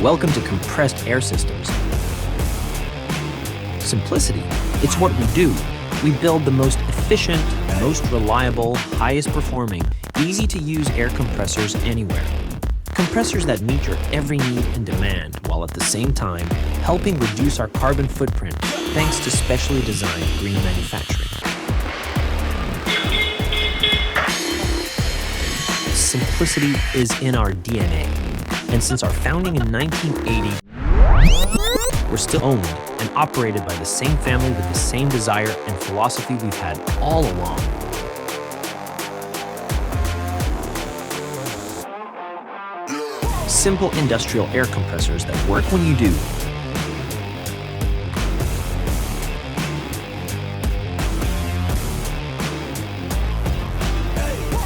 Welcome to Compressed Air Systems. Simplicity, it's what we do. We build the most efficient, most reliable, highest performing, easy to use air compressors anywhere. Compressors that meet your every need and demand, while at the same time helping reduce our carbon footprint thanks to specially designed green manufacturing. Simplicity is in our DNA, and since our founding in 1980, we're still owned and operated by the same family with the same desire and philosophy we've had all along. Simple industrial air compressors that work when you do.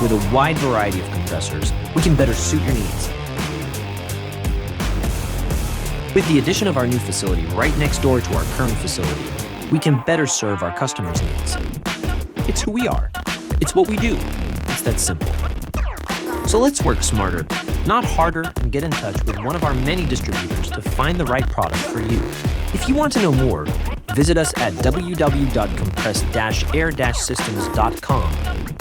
With a wide variety of compressors, we can better suit your needs. With the addition of our new facility right next door to our current facility, we can better serve our customers' needs. It's who we are. It's what we do. It's that simple. So let's work smarter, not harder, and get in touch with one of our many distributors to find the right product for you. If you want to know more, visit us at www.compressed-air-systems.com